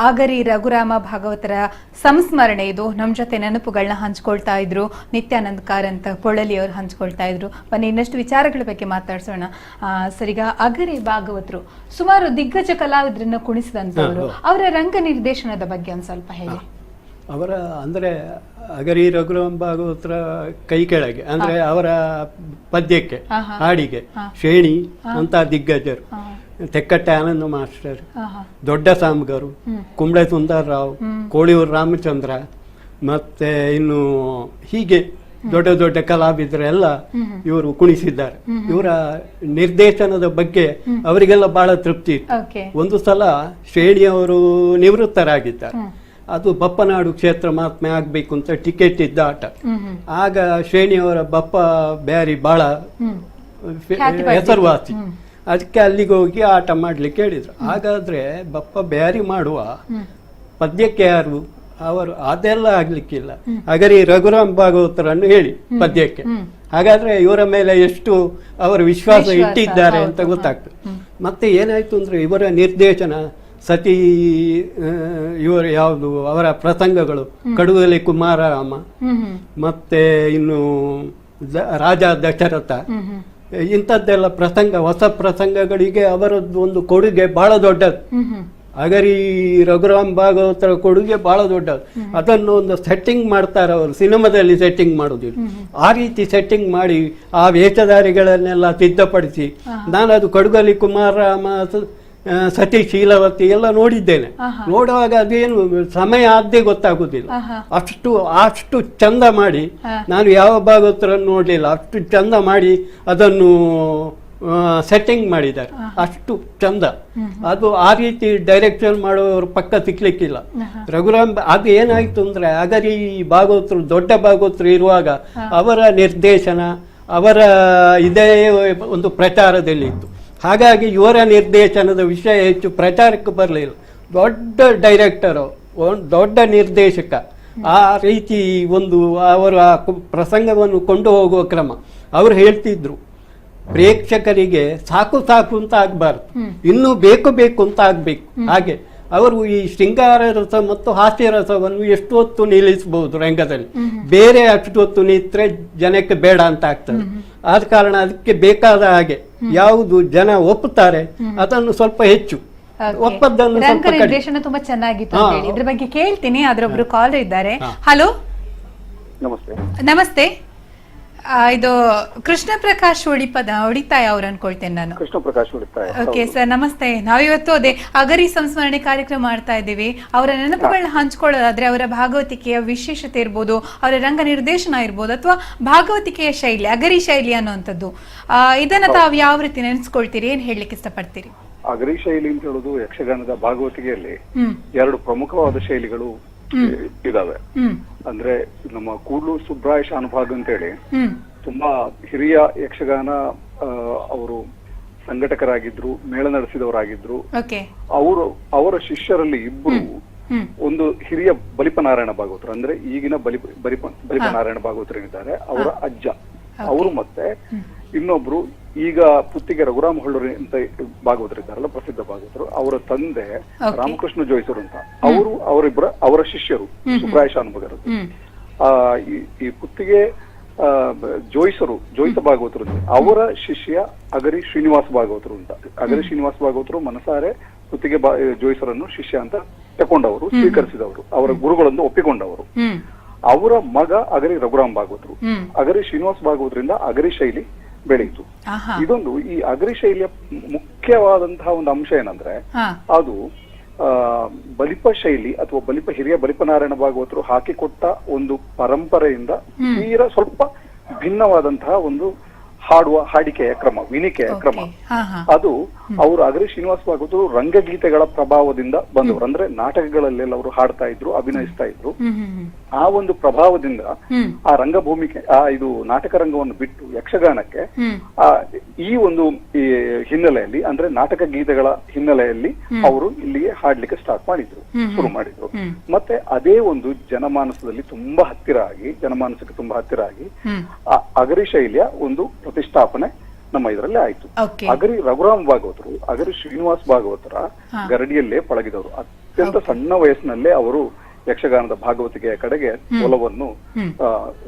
ಆಗರಿ ರಘುರಾಮ ಭಾಗವತರ ಸಂಸ್ಮರಣೆ ಇದು. ನಮ್ಮ ಜೊತೆ ನೆನಪುಗಳನ್ನ ಹಂಚ್ಕೊಳ್ತಾ ಇದ್ರು ನಿತ್ಯಾನಂದ್ ಕಾರಂತ ಪೊಳಲಿ ಅವರು ಹಂಚ್ಕೊಳ್ತಾ ಇದ್ರು. ಬನ್ನಿ ಇನ್ನಷ್ಟು ವಿಚಾರಗಳ ಬಗ್ಗೆ ಮಾತಾಡ್ಸೋಣ. ಸರಿಗ ಆಗರಿ ಭಾಗವತರು ಸುಮಾರು ದಿಗ್ಗಜ ಕಲಾವಿದರನ್ನ ಕುಣಿಸಿದಂತವರು, ಅವರ ರಂಗ ನಿರ್ದೇಶನದ ಬಗ್ಗೆ ಒಂದ್ ಸ್ವಲ್ಪ ಹೇಳಿ. ಅವರ ಅಂದರೆ ಅಗರಿ ರಘುರಾಮ್ ಭಾಗವತರ ಕೈ ಕೆಳಗೆ ಅಂದರೆ ಅವರ ಪದ್ಯಕ್ಕೆ ಹಾಡಿಗೆ ಶ್ರೇಣಿ ಅಂತ ದಿಗ್ಗಜರು, ತೆಕ್ಕಟ್ಟೆ ಆನಂದ ಮಾಸ್ಟರ್, ದೊಡ್ಡ ಸಾಮ್ಗರು, ಕುಂಬ್ಳೆ ಸುಂದರ್ ರಾವ್, ಕೋಳಿಯೂರು ರಾಮಚಂದ್ರ, ಮತ್ತೆ ಇನ್ನು ಹೀಗೆ ದೊಡ್ಡ ದೊಡ್ಡ ಕಲಾವಿದರೆಲ್ಲ ಇವರು ಕುಣಿಸಿದ್ದಾರೆ. ಇವರ ನಿರ್ದೇಶನದ ಬಗ್ಗೆ ಅವರಿಗೆಲ್ಲ ಬಹಳ ತೃಪ್ತಿ ಇತ್ತು. ಒಂದು ಸಲ ಶ್ರೇಣಿಯವರು ನಿವೃತ್ತರಾಗಿದ್ದಾರೆ. ಅದು ಬಪ್ಪನಾಡು ಕ್ಷೇತ್ರ ಮಹಾತ್ಮೆ ಆಗ್ಬೇಕು ಅಂತ ಟಿಕೆಟ್ ಇದ್ದ ಆಟ. ಆಗ ಶ್ರೇಣಿಯವರ ಬಪ್ಪ ಬ್ಯಾರಿ ಬಹಳ ಹೆಸರುವಾಸಿ. ಅದಕ್ಕೆ ಅಲ್ಲಿಗೆ ಹೋಗಿ ಆಟ ಮಾಡ್ಲಿಕ್ಕೆ ಹೇಳಿದ್ರು. ಹಾಗಾದ್ರೆ ಬಪ್ಪ ಬ್ಯಾರಿ ಮಾಡುವ ಪದ್ಯಕ್ಕೆ ಯಾರು ಅವರು ಅದೆಲ್ಲ ಆಗ್ಲಿಕ್ಕಿಲ್ಲ, ಅಗರಿ ರಘುರಾಮ್ ಭಾಗವತರನ್ನು ಹೇಳಿ ಪದ್ಯಕ್ಕೆ. ಹಾಗಾದ್ರೆ ಇವರ ಮೇಲೆ ಎಷ್ಟು ಅವರ ವಿಶ್ವಾಸ ಇಟ್ಟಿದ್ದಾರೆ ಅಂತ ಗೊತ್ತಾಗ್ತದೆ. ಮತ್ತೆ ಏನಾಯ್ತು ಅಂದ್ರೆ ಇವರ ನಿರ್ದೇಶನ ಸತಿ ಇವರು ಯಾವುದು ಅವರ ಪ್ರಸಂಗಗಳು, ಕಡುಗಲಿ ಕುಮಾರರಾಮ, ಮತ್ತೆ ಇನ್ನು ರಾಜ ದಶರಥ, ಇಂಥದ್ದೆಲ್ಲ ಪ್ರಸಂಗ, ಹೊಸ ಪ್ರಸಂಗಗಳಿಗೆ ಅವರದ್ದು ಒಂದು ಕೊಡುಗೆ ಬಹಳ ದೊಡ್ಡದು. ಅಗರಿ ರಘುರಾಮ್ ಭಾಗವತರ ಕೊಡುಗೆ ಬಹಳ ದೊಡ್ಡದು. ಅದನ್ನು ಒಂದು ಸೆಟ್ಟಿಂಗ್ ಮಾಡ್ತಾರೆ ಅವರು, ಸಿನಿಮಾದಲ್ಲಿ ಸೆಟ್ಟಿಂಗ್ ಮಾಡೋದಿಲ್ಲ. ಆ ರೀತಿ ಸೆಟ್ಟಿಂಗ್ ಮಾಡಿ ಆ ವೇಷಧಾರಿಗಳನ್ನೆಲ್ಲ ಸಿದ್ಧಪಡಿಸಿ, ನಾನು ಅದು ಕಡುಗಲಿ ಕುಮಾರರಾಮ, ಸತಿ ಶೀಲವತಿ ಎಲ್ಲ ನೋಡಿದ್ದೇನೆ. ನೋಡುವಾಗ ಅದೇನು ಸಮಯ ಆದ್ದೇ ಗೊತ್ತಾಗುದಿಲ್ಲ. ಅಷ್ಟು ಚಂದ ಮಾಡಿ, ನಾನು ಯಾವ ಭಾಗವತರನ್ನು ನೋಡ್ಲಿಲ್ಲ, ಅಷ್ಟು ಚಂದ ಮಾಡಿ ಅದನ್ನು ಸೆಟ್ಟಿಂಗ್ ಮಾಡಿದ್ದಾರೆ. ಅಷ್ಟು ಚಂದ. ಅದು ಆ ರೀತಿ ಡೈರೆಕ್ಷನ್ ಮಾಡೋರು ಪಕ್ಕ ಸಿಕ್ಲಿಕ್ಕಿಲ್ಲ. ರಘುರಾಮ್ ಅದು ಏನಾಯ್ತು ಅಂದ್ರೆ ಅಗರಿ ಭಾಗವತರು ದೊಡ್ಡ ಭಾಗವತರು ಇರುವಾಗ ಅವರ ನಿರ್ದೇಶನ, ಅವರ ಇದೇ ಒಂದು ಪ್ರಚಾರದಲ್ಲಿ ಇತ್ತು. ಹಾಗಾಗಿ ಇವರ ನಿರ್ದೇಶನದ ವಿಷಯ ಹೆಚ್ಚು ಪ್ರಚಾರಕ್ಕೆ ಬರಲಿಲ್ಲ. ದೊಡ್ಡ ಡೈರೆಕ್ಟರು, ದೊಡ್ಡ ನಿರ್ದೇಶಕ, ಆ ರೀತಿ ಒಂದು ಅವರ ಪ್ರಸಂಗವನ್ನು ಕೊಂಡು ಹೋಗುವ ಕ್ರಮ. ಅವರು ಹೇಳ್ತಿದ್ರು, ಪ್ರೇಕ್ಷಕರಿಗೆ ಸಾಕು ಸಾಕು ಅಂತ ಆಗ್ಬಾರ್ದು, ಇನ್ನೂ ಬೇಕು ಬೇಕು ಅಂತ ಆಗ್ಬೇಕು. ಹಾಗೆ ಅವರು ಈ ಶೃಂಗಾರ ರಸ ಮತ್ತು ಹಾಸ್ಯ ರಸವನ್ನು ಎಷ್ಟು ಹೊತ್ತು ನಿಲ್ಲಿಸಬಹುದು ರಂಗದಲ್ಲಿ, ಬೇರೆ ಅಷ್ಟು ಹೊತ್ತು ನಿಂತ್ರೆ ಜನಕ್ಕೆ ಬೇಡ ಅಂತ ಆಗ್ತದೆ. ಆದ ಕಾರಣ ಅದಕ್ಕೆ ಬೇಕಾದ ಹಾಗೆ ಯಾವುದು ಜನ ಒಪ್ಪುತ್ತಾರೆ ಅದನ್ನು ಸ್ವಲ್ಪ ಹೆಚ್ಚು, ಒಪ್ಪದ್ದನ್ನು ರಂಗ ನಿರ್ದೇಶನ ತುಂಬಾ ಚೆನ್ನಾಗಿತ್ತು ಅಂತ ಹೇಳಿ ಇದ್ರ ಬಗ್ಗೆ ಕೇಳ್ತೀನಿ. ಅದ್ರೊಬ್ರು ಕಾಲರ್ ಇದ್ದಾರೆ. ಹಲೋ, ನಮಸ್ತೆ. ನಮಸ್ತೆ. ಇದು ಕೃಷ್ಣ ಪ್ರಕಾಶ್ ಹೊಡಿತಾಯ ಅವ್ರು ಅನ್ಕೊಳ್ತೇನೆ ನಾನು. ಕೃಷ್ಣ ಪ್ರಕಾಶ್ ಹೊಡಿತಾಯ. ಓಕೆ ಸರ್, ನಮಸ್ತೆ. ನಾವಿವತ್ತು ಅದೇ ಅಗರಿ ಸಂಸ್ಮರಣೆ ಕಾರ್ಯಕ್ರಮ ಮಾಡ್ತಾ ಇದ್ದೀವಿ. ಅವರ ನೆನಪುಗಳನ್ನ ಹಂಚ್ಕೊಳ್ಳೋದಾದ್ರೆ ಅವರ ಭಾಗವತಿಕೆಯ ವಿಶೇಷತೆ ಇರ್ಬೋದು, ಅವರ ರಂಗ ನಿರ್ದೇಶನ ಇರ್ಬೋದು, ಅಥವಾ ಭಾಗವತಿಕೆಯ ಶೈಲಿ, ಅಗರಿ ಶೈಲಿ ಅನ್ನುವಂಥದ್ದು, ಇದನ್ನ ತಾವು ಯಾವ ರೀತಿ ನೆನೆಸ್ಕೊಳ್ತೀರಿ, ಏನ್ ಹೇಳಲಿಕ್ಕೆ ಇಷ್ಟಪಡ್ತೀರಿ? ಅಗರಿ ಶೈಲಿ ಅಂತ ಹೇಳುದು ಯಕ್ಷಗಾನದ ಭಾಗವತಿಕೆಯಲ್ಲಿ ಎರಡು ಪ್ರಮುಖವಾದ ಶೈಲಿಗಳು ಇದಾವೆ. ಅಂದ್ರೆ ನಮ್ಮ ಕೂಡ್ಲೂರು ಸುಬ್ರಾಯ ಶಾನುಭಾಗ್ ಅಂತೇಳಿ ತುಂಬಾ ಹಿರಿಯ ಯಕ್ಷಗಾನ ಅವರು ಸಂಘಟಕರಾಗಿದ್ರು, ಮೇಳ ನಡೆಸಿದವರಾಗಿದ್ರು. ಅವರ ಶಿಷ್ಯರಲ್ಲಿ ಇಬ್ರು, ಒಂದು ಹಿರಿಯ ಬಲಿಪನಾರಾಯಣ ಭಾಗವತರು, ಅಂದ್ರೆ ಈಗಿನ ಬಲಿಪನಾರಾಯಣ ಭಾಗವತರಿದ್ದಾರೆ, ಅವರ ಅಜ್ಜ ಅವರು, ಮತ್ತೆ ಇನ್ನೊಬ್ರು ಈಗ ಪುತ್ತಿಗೆ ರಘುರಾಮ್ ಹೊಳ್ಳೂರಿ ಅಂತ ಭಾಗವತರಿದ್ದಾರಲ್ಲ, ಪ್ರಸಿದ್ಧ ಭಾಗವತರು, ಅವರ ತಂದೆ ರಾಮಕೃಷ್ಣ ಜೋಯಿಸರು ಅಂತ, ಅವರ ಶಿಷ್ಯರು ಸುಬ್ರಾಯ ಶಾನುಭಾಗರು. ಈ ಪುತ್ತಿಗೆ ಜೋಯಿಸ ಭಾಗವತರು, ಅವರ ಶಿಷ್ಯ ಅಗರಿ ಶ್ರೀನಿವಾಸ ಭಾಗವತರು ಅಂತ. ಅಗರಿ ಶ್ರೀನಿವಾಸ ಭಾಗವತರು ಮನಸಾರೆ ಪುತ್ತಿಗೆ ಜೋಯಿಸರನ್ನು ಶಿಷ್ಯ ಅಂತ ತಕೊಂಡವರು, ಸ್ವೀಕರಿಸಿದವರು, ಅವರ ಗುರುಗಳನ್ನು ಒಪ್ಪಿಕೊಂಡವರು. ಅವರ ಮಗ ಅಗರಿ ರಘುರಾಮ್ ಭಾಗವತರು. ಅಗರಿ ಶ್ರೀನಿವಾಸ ಭಾಗವತರಿಂದ ಅಗರಿ ಶೈಲಿ ಬೆಳೆಯಿತು. ಇದೊಂದು ಈ ಅಗರಿ ಶೈಲಿಯ ಮುಖ್ಯವಾದಂತಹ ಒಂದು ಅಂಶ ಏನಂದ್ರೆ, ಅದು ಬಲಿಪ ಶೈಲಿ ಅಥವಾ ಹಿರಿಯ ಬಲಿಪನಾರಾಯಣ ಭಾಗವತರು ಹಾಕಿಕೊಟ್ಟ ಒಂದು ಪರಂಪರೆಯಿಂದ ತೀರಾ ಸ್ವಲ್ಪ ಭಿನ್ನವಾದಂತಹ ಒಂದು ಹಾಡಿಕೆಯ ಕ್ರಮ, ವಿನಿಕೆಯ ಕ್ರಮ. ಅದು ಅವರು ಅಗರಿ ಶ್ರೀನಿವಾಸ ಭಾಗವತರು ರಂಗಗೀತೆಗಳ ಪ್ರಭಾವದಿಂದ ಬಂದವರು. ಅಂದ್ರೆ ನಾಟಕಗಳಲ್ಲೆಲ್ಲ ಅವರು ಹಾಡ್ತಾ ಇದ್ರು, ಅಭಿನಯಿಸ್ತಾ ಇದ್ರು. ಆ ಒಂದು ಪ್ರಭಾವದಿಂದ ಆ ರಂಗಭೂಮಿಗೆ, ಇದು ನಾಟಕ ರಂಗವನ್ನು ಬಿಟ್ಟು ಯಕ್ಷಗಾನಕ್ಕೆ ಈ ಒಂದು ಹಿನ್ನೆಲೆಯಲ್ಲಿ, ಅಂದ್ರೆ ನಾಟಕ ಗೀತೆಗಳ ಹಿನ್ನೆಲೆಯಲ್ಲಿ ಅವರು ಇಲ್ಲಿಗೆ ಹಾಡ್ಲಿಕ್ಕೆ ಸ್ಟಾರ್ಟ್ ಮಾಡಿದ್ರು, ಶುರು ಮಾಡಿದ್ರು. ಮತ್ತೆ ಅದೇ ಒಂದು ಜನಮಾನಸಕ್ಕೆ ತುಂಬಾ ಹತ್ತಿರ ಆಗಿ ಅಗರಿ ಶೈಲಿಯ ಒಂದು ಪ್ರತಿಷ್ಠಾಪನೆ ನಮ್ಮ ಇದರಲ್ಲಿ ಆಯ್ತು. ಅಗರಿ ರಘುರಾಮ್ ಭಾಗವತರು ಅಗರಿ ಶ್ರೀನಿವಾಸ್ ಭಾಗವತರ ಗರಡಿಯಲ್ಲೇ ಪಳಗಿದವರು. ಅತ್ಯಂತ ಸಣ್ಣ ವಯಸ್ಸಿನಲ್ಲೇ ಅವರು ಯಕ್ಷಗಾನದ ಭಾಗವತಿಕೆಯ ಕಡೆಗೆ ಒಲವನ್ನು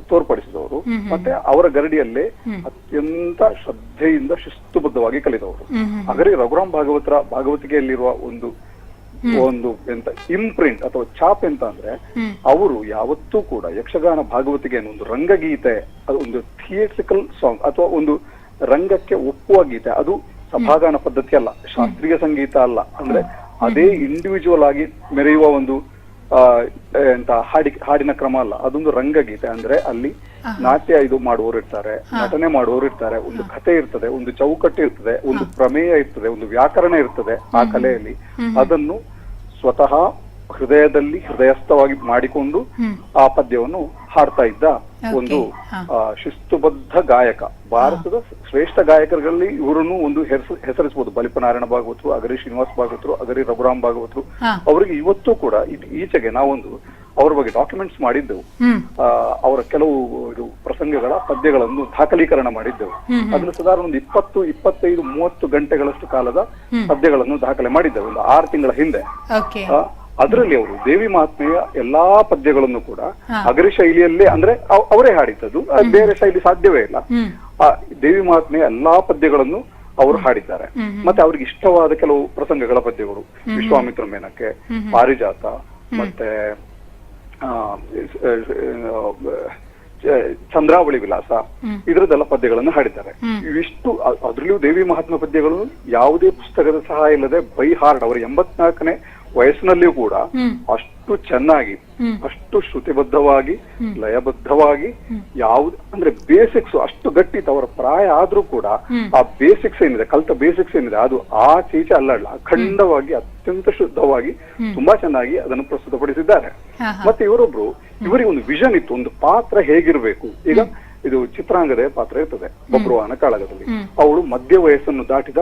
ತೋರ್ಪಡಿಸಿದವರು. ಮತ್ತೆ ಅವರ ಗರಡಿಯಲ್ಲೇ ಅತ್ಯಂತ ಶ್ರದ್ಧೆಯಿಂದ ಶಿಸ್ತುಬದ್ಧವಾಗಿ ಕಲಿತವರು. ಅಗರಿ ರಘುರಾಮ್ ಭಾಗವತರ ಭಾಗವತಿಕೆಯಲ್ಲಿರುವ ಒಂದು ಎಂತ ಇಂಪ್ರಿಂಟ್ ಅಥವಾ ಛಾಪ್ ಎಂತ ಅಂದ್ರೆ, ಅವರು ಯಾವತ್ತೂ ಕೂಡ ಯಕ್ಷಗಾನ ಭಾಗವತಿಗೆಯನ್ನು ಒಂದು ರಂಗಗೀತೆ, ಅದು ಒಂದು ಥಿಯೇಟ್ರಿಕಲ್ ಸಾಂಗ್ ಅಥವಾ ಒಂದು ರಂಗಕ್ಕೆ ಒಪ್ಪುವ ಗೀತೆ, ಅದು ಸಭಾಗಾನ ಪದ್ಧತಿ ಅಲ್ಲ, ಶಾಸ್ತ್ರೀಯ ಸಂಗೀತ ಅಲ್ಲ, ಅಂದ್ರೆ ಅದೇ ಇಂಡಿವಿಜುವಲ್ ಆಗಿ ಮೆರೆಯುವ ಒಂದು ಎಂತ ಹಾಡಿನ ಕ್ರಮ ಅಲ್ಲ, ಅದೊಂದು ರಂಗಗೀತೆ. ಅಂದ್ರೆ ಅಲ್ಲಿ ನಾಟ್ಯ ಇದು ಮಾಡುವವರು ಇರ್ತಾರೆ, ನಟನೆ ಮಾಡುವವರು ಇರ್ತಾರೆ, ಒಂದು ಕಥೆ ಇರ್ತದೆ, ಒಂದು ಚೌಕಟ್ಟು ಇರ್ತದೆ, ಒಂದು ಪ್ರಮೇಯ ಇರ್ತದೆ, ಒಂದು ವ್ಯಾಕರಣ ಇರ್ತದೆ ಆ ಕಲೆಯಲ್ಲಿ. ಅದನ್ನು ಸ್ವತಃ ಹೃದಯದಲ್ಲಿ ಹೃದಯಸ್ಥವಾಗಿ ಮಾಡಿಕೊಂಡು ಆ ಪದ್ಯವನ್ನು ಹಾಡ್ತಾ ಇದ್ದ ಒಂದು ಶಿಸ್ತುಬದ್ಧ ಗಾಯಕ. ಭಾರತದ ಶ್ರೇಷ್ಠ ಗಾಯಕರಲ್ಲಿ ಇವರನ್ನು ಒಂದು ಹೆಸರಿಸಬಹುದು. ಬಲಿಪನಾರಾಯಣ ಭಾಗವತರು, ಅಗರಿ ಶ್ರೀನಿವಾಸ ಭಾಗವತರು, ಅಗರಿ ರಘುರಾಮ್ ಭಾಗವತರು. ಅವರಿಗೆ ಇವತ್ತು ಕೂಡ ಈಚೆಗೆ ನಾವೊಂದು ಅವರ ಬಗ್ಗೆ ಡಾಕ್ಯುಮೆಂಟ್ಸ್ ಮಾಡಿದ್ದೆವು. ಅವರ ಕೆಲವು ಪ್ರಸಂಗಗಳ ಪದ್ಯಗಳನ್ನು ದಾಖಲೀಕರಣ ಮಾಡಿದ್ದೆವು. ಅದನ್ನು ಸಾಧಾರಣ ಒಂದು 20-25-30 ಗಂಟೆಗಳಷ್ಟು ಕಾಲದ ಪದ್ಯಗಳನ್ನು ದಾಖಲೆ ಮಾಡಿದ್ದೆವು ಒಂದು 6 ತಿಂಗಳ ಹಿಂದೆ. ಅದರಲ್ಲಿ ಅವರು ದೇವಿ ಮಹಾತ್ಮೆಯ ಎಲ್ಲಾ ಪದ್ಯಗಳನ್ನು ಕೂಡ ಅಗರಿ ಶೈಲಿಯಲ್ಲೇ, ಅಂದ್ರೆ ಅವರೇ ಹಾಡಿದ್ದದು, ಬೇರೆ ಶೈಲಿ ಸಾಧ್ಯವೇ ಇಲ್ಲ. ಆ ದೇವಿ ಮಹಾತ್ಮೆಯ ಎಲ್ಲಾ ಪದ್ಯಗಳನ್ನು ಅವರು ಹಾಡಿದ್ದಾರೆ. ಮತ್ತೆ ಅವ್ರಿಗೆ ಇಷ್ಟವಾದ ಕೆಲವು ಪ್ರಸಂಗಗಳ ಪದ್ಯಗಳು, ವಿಶ್ವಾಮಿತ್ರ ಮೇನಕ್ಕೆ, ಪಾರಿಜಾತ, ಮತ್ತೆ ಚಂದ್ರಾವಳಿ ವಿಲಾಸ, ಇದರದೆಲ್ಲ ಪದ್ಯಗಳನ್ನು ಹಾಡಿದ್ದಾರೆ. ಇವಿಷ್ಟು ಅದ್ರಲ್ಲೂ ದೇವಿ ಮಹಾತ್ಮ ಪದ್ಯಗಳು ಯಾವುದೇ ಪುಸ್ತಕದ ಸಹಾಯ ಇಲ್ಲದೆ ಬೈ ಹಾರ್ಡ್, ಅವರ 84ನೇ ವಯಸ್ಸಿನಲ್ಲಿಯೂ ಕೂಡ ಅಷ್ಟು ಚೆನ್ನಾಗಿ, ಅಷ್ಟು ಶ್ರುತಿಬದ್ಧವಾಗಿ, ಲಯಬದ್ಧವಾಗಿ, ಯಾವ್ದು ಅಂದ್ರೆ ಬೇಸಿಕ್ಸ್ ಅಷ್ಟು ಗಟ್ಟಿ. ಅವರ ಪ್ರಾಯ ಆದ್ರೂ ಕೂಡ ಆ ಬೇಸಿಕ್ಸ್ ಏನಿದೆ, ಕಲ್ತ ಬೇಸಿಕ್ಸ್ ಏನಿದೆ, ಅದು ಆಚೀಚೆ ಅಲ್ಲಾಡ್ಲ ಅಖಂಡವಾಗಿ ಅತ್ಯಂತ ಶುದ್ಧವಾಗಿ ತುಂಬಾ ಚೆನ್ನಾಗಿ ಅದನ್ನು ಪ್ರಸ್ತುತಪಡಿಸಿದ್ದಾರೆ. ಮತ್ತೆ ಇವರಿಗೆ ಒಂದು ವಿಷನ್ ಇತ್ತು, ಒಂದು ಪಾತ್ರ ಹೇಗಿರ್ಬೇಕು. ಈಗ ಇದು ಚಿತ್ರಾಂಗದ ಪಾತ್ರ ಇರ್ತದೆ ಬಬ್ರುವಾಹನ ಕಾಳಗದಲ್ಲಿ. ಅವಳು ಮಧ್ಯ ವಯಸ್ಸನ್ನು ದಾಟಿದ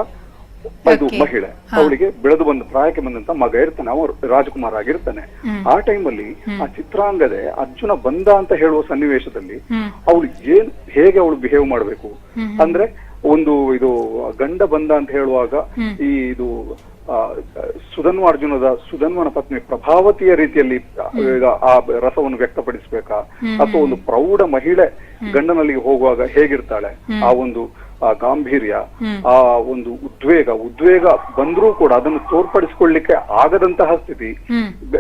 ಅದು ಮಹಿಳೆ, ಅವಳಿಗೆ ಬೆಳೆದು ಬಂದ ಪ್ರಾಯಕ್ಕೆ ಬಂದಂತ ಮಗ ಇರ್ತಾನೆ, ಅವರು ರಾಜಕುಮಾರ ಆಗಿರ್ತಾನೆ. ಆ ಟೈಮಲ್ಲಿ ಆ ಚಿತ್ರಾಂಗದೆ ಅರ್ಜುನ ಬಂದ ಅಂತ ಹೇಳುವ ಸನ್ನಿವೇಶದಲ್ಲಿ ಅವಳು ಹೇಗೆ ಅವಳು ಬಿಹೇವ್ ಮಾಡ್ಬೇಕು ಅಂದ್ರೆ, ಒಂದು ಇದು ಗಂಡ ಬಂದ ಅಂತ ಹೇಳುವಾಗ ಇದು ಸುಧನ್ವನ ಪತ್ನಿ ಪ್ರಭಾವತಿಯ ರೀತಿಯಲ್ಲಿ ಆ ರಸವನ್ನು ವ್ಯಕ್ತಪಡಿಸ್ಬೇಕಾ, ಅಥವಾ ಒಂದು ಪ್ರೌಢ ಮಹಿಳೆ ಗಂಡನಲ್ಲಿ ಹೋಗುವಾಗ ಹೇಗಿರ್ತಾಳೆ, ಆ ಒಂದು ಗಾಂಭೀರ್ಯ, ಆ ಒಂದು ಉದ್ವೇಗ ಬಂದ್ರೂ ಕೂಡ ಅದನ್ನು ತೋರ್ಪಡಿಸಿಕೊಳ್ಳಿಕ್ಕೆ ಆಗದಂತಹ ಸ್ಥಿತಿ.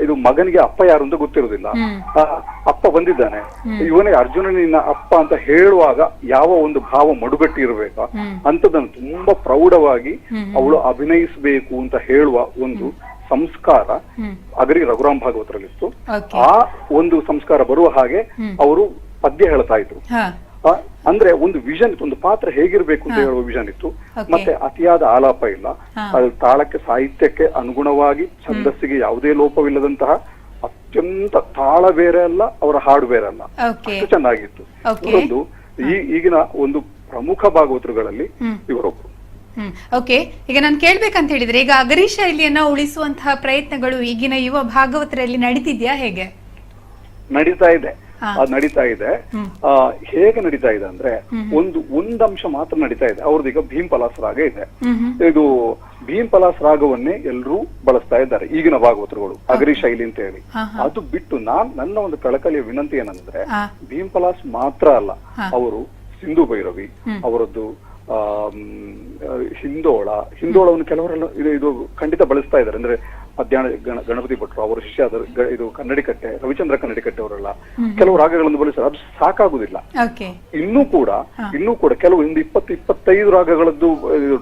ಇದು ಮಗನಿಗೆ ಅಪ್ಪ ಯಾರು ಅಂತ ಗೊತ್ತಿರುವುದಿಲ್ಲ, ಅಪ್ಪ ಬಂದಿದ್ದಾನೆ, ಇವನೇ ಅರ್ಜುನನಿನ ಅಪ್ಪ ಅಂತ ಹೇಳುವಾಗ ಯಾವ ಒಂದು ಭಾವ ಮಡುಗಟ್ಟಿ ಇರಬೇಕಾ ಅಂತದನ್ನು ತುಂಬಾ ಪ್ರೌಢವಾಗಿ ಅವಳು ಅಭಿನಯಿಸಬೇಕು ಅಂತ ಹೇಳುವ ಒಂದು ಸಂಸ್ಕಾರ ಅಗರಿ ರಘುರಾಮ್ ಭಾಗವತರಲ್ಲಿತ್ತು. ಆ ಒಂದು ಸಂಸ್ಕಾರ ಬರುವ ಹಾಗೆ ಅವರು ಪದ್ಯ ಹೇಳ್ತಾ ಇದ್ರು. ಅಂದ್ರೆ ಒಂದು ವಿಷನ್ ಇತ್ತು, ಒಂದು ಪಾತ್ರ ಹೇಗಿರ್ಬೇಕು ಅಂತ ಹೇಳುವ ವಿಷನ್ ಇತ್ತು. ಮತ್ತೆ ಅತಿಯಾದ ಆಲಾಪ ಇಲ್ಲ, ಅದು ತಾಳಕ್ಕೆ ಸಾಹಿತ್ಯಕ್ಕೆ ಅನುಗುಣವಾಗಿ ಛಂದಸ್ಸಿಗೆ ಯಾವುದೇ ಲೋಪವಿಲ್ಲದಂತಹ ಅತ್ಯಂತ ತಾಳ ಬೇರೆ ಅಲ್ಲ, ಅವರ ಹಾಡು ಬೇರೆ ಅಲ್ಲ, ಅಷ್ಟು ಚೆನ್ನಾಗಿತ್ತು. ಇವರೊಂದು ಈಗಿನ ಒಂದು ಪ್ರಮುಖ ಭಾಗವತರುಗಳಲ್ಲಿ ಇವರೊಬ್ಬರು. ಓಕೆ, ಈಗ ನಾನು ಕೇಳ್ಬೇಕಂತ ಹೇಳಿದ್ರೆ, ಈಗ ಅಗರಿ ಶೈಲಿಯನ್ನ ಉಳಿಸುವಂತಹ ಪ್ರಯತ್ನಗಳು ಈಗಿನ ಯುವ ಭಾಗವತರಲ್ಲಿ ನಡೀತಿದ್ಯಾ, ಹೇಗೆ ನಡೀತಾ ಇದೆ? ನಡೀತಾ ಇದೆ. ಹೇಗೆ ನಡೀತಾ ಇದೆ ಅಂದ್ರೆ, ಒಂದಂಶ ಮಾತ್ರ ನಡೀತಾ ಇದೆ. ಅವ್ರದ್ದು ಈಗ ಭೀಮ್ ಪಲಾಸ್ ರಾಗ ಇದೆ. ಇದು ಭೀಮ್ ಪಲಾಸ್ ರಾಗವನ್ನೇ ಎಲ್ಲರೂ ಬಳಸ್ತಾ ಇದ್ದಾರೆ ಈಗಿನ ಭಾಗವತರುಗಳು, ಅಗರಿ ಶೈಲಿ ಅಂತ ಹೇಳಿ. ಅದು ಬಿಟ್ಟು ನನ್ನ ಒಂದು ಕಳಕಳಿಯ ವಿನಂತಿ ಏನಂದ್ರೆ, ಭೀಮ್ ಪಲಾಸ್ ಮಾತ್ರ ಅಲ್ಲ, ಅವರು ಸಿಂಧು ಭೈರವಿ, ಅವರದ್ದು ಹಿಂದೋಳವನ್ನು ಕೆಲವರೆಲ್ಲ ಇದು ಖಂಡಿತ ಬಳಸ್ತಾ ಇದ್ದಾರೆ. ಅಂದ್ರೆ ಮಧ್ಯಾಹ್ನ ಗಣಪತಿ ಭಟ್ರು, ಅವರ ಶಿಷ್ಯ ಇದು ಕನ್ನಡಿಕಟ್ಟೆ, ರವಿಚಂದ್ರ ಕನ್ನಡಿಕಟ್ಟೆ ಅವರೆಲ್ಲ ಕೆಲವು ರಾಗಗಳನ್ನು ಬಳಸ್ತಾರೆ. ಅದು ಸಾಕಾಗುದಿಲ್ಲ. ಇನ್ನೂ ಕೂಡ ಕೆಲವು 20-25 ರಾಗಗಳದ್ದು